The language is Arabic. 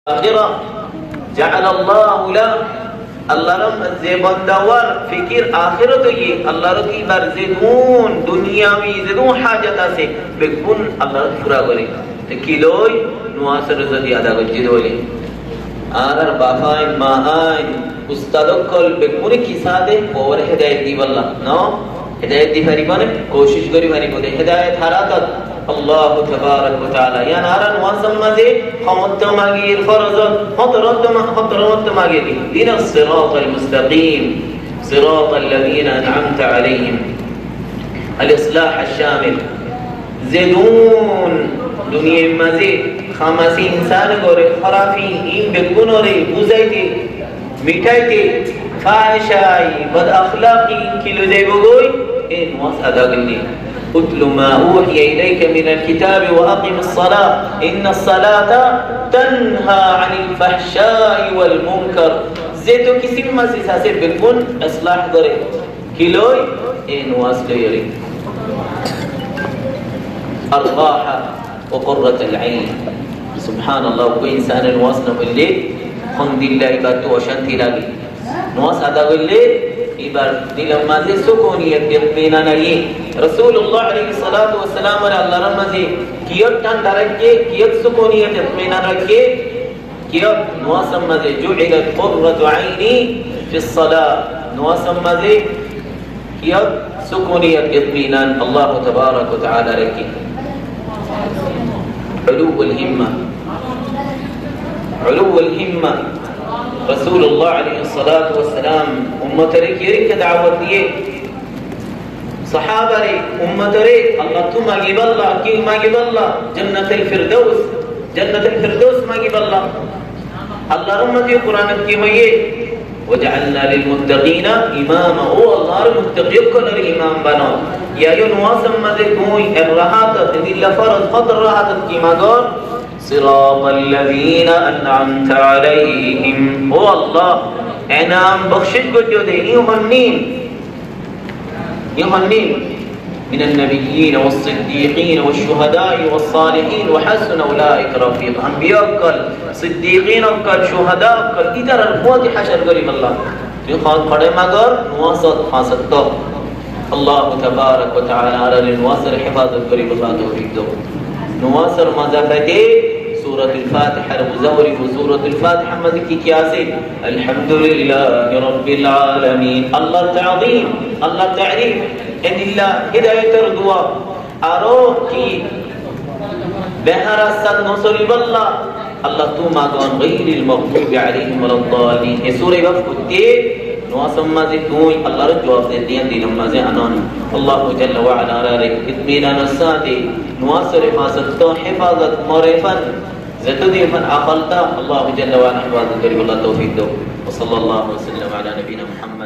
আখিরা জাআলাল্লাহু লা আল্লাহর যে বান্দাওয়ার ফিকির আখিরাতে গিয়ে আল্লাহর কি বার জিদুন দুনিয়াবি জিদুন হাজাত আছে বেগুন আল্লাহ পুরা করে তে কি লই নুয়াসের যদি আদা করতে দলে আর বাফাই মাহাই উস্তাদকল বেগুন কি সাদে পর হেদায়েত দিবাল্লাহ নো হেদায়েত দি পারিবানে কোশিশ করি পারিব দে হেদায়েত হারাত আল্লাহ তাবারাক ওয়া তাআলা ইয়া নারান ওয়াসাম মাঝে ক্ষমতা মাগির ফরজত হতরত মাগির দিনাস সিরাতাল মুস্তাকিম সিরাতাল লাযিনা আন'আমতা আলাইহিম আল ইসলাহ আশ শামিল জিদুন দুনিয়ার মাঝে খামাসি ইনসান করে খরাফি ইম বেগুনরে বুঝাইতে মিঠাইতে ফাহিশাই বদ আখলাকি কিলো যাইব গই এই ওয়াস আদা করলি اتل ما اوحي اليك من الكتاب واقم الصلاه ان الصلاه تنهى عن الفحشاء والمنكر যেহেতু কিসিম মাসিস আছে বিলকুল ইসলাহ করে কিলোই এই নওয়াজ লইরি الراحه وقرة العين سبحان الله کوئی انسان نواز نہ ملے خون دل عبادت و شانتی لگی نواز ادا করলে এবার দিলের মাঝে সুকুনিয়ত ইতমিনান আইয়ে রাসূলুল্লাহ আলাইহিস সালাতু ওয়াস সালাম এর আল্লাহর মাঝে কিয়ত ঠান্ডা রাখে কিয়ত সুকুনিয়ত ইতমিনান রাখে কিয়ত নওয়াজ মাঝে জুইলাত কুররাতু আইনি ফিস সালাহ নওয়াজ মাঝে কিয়ত সুকুনিয়ত ইতমিনান আল্লাহ তাবারাক ওয়া তাআলা রাখে علو الهمه علو الهمه رسول الله عليه الصلاة والسلام امترك يرك دعوت دیے صحابہ رے امترے اللہ تو ماگی باللہ کی ماگی باللہ جنت الفردوس ماگی باللہ اللہ رحمتی قرآن کی ہوئے وجعلنا للمتقین اماما او اللہ المتقین کو نر امام بنو یا یو نواسم مدے کوئی الرحاتت دل فرض فضل رحاتت کی مگر صراط الذين أنعمت عليهم هو الله انعام بخشش کو جو دے يهنين من النبيين والصديقين والشهداء والصالحين وحسن أولئك رفيقا انبياء قال صديقين قال شهداء قال ادھر الفوت حشر قريب الله في خاط قڑے مگر نواصل خاصت الله تبارك وتعالى على النواصر حفاظت قريب الله توفيق دو نواصر مذافته سورة الفاتحة المزوري وسورة الفاتحة مذكي كياسي الحمد لله رب العالمين الله تعظيم الله تعريف ان الله هداية الدعاء اروكي بهر السد نصر بالله الله توما قان غير المغضوب عليهم ولا الضالين سورة وفقتي نواسم مازي توي الله رجواب دين دين مازي انان الله جل وعلا رارك اطمئنان السادي نواصر حفاظت معرفا زتدي من عقلتا الله جل وعلا حفاظت الله توفيق وصلى الله وسلم على نبينا محمد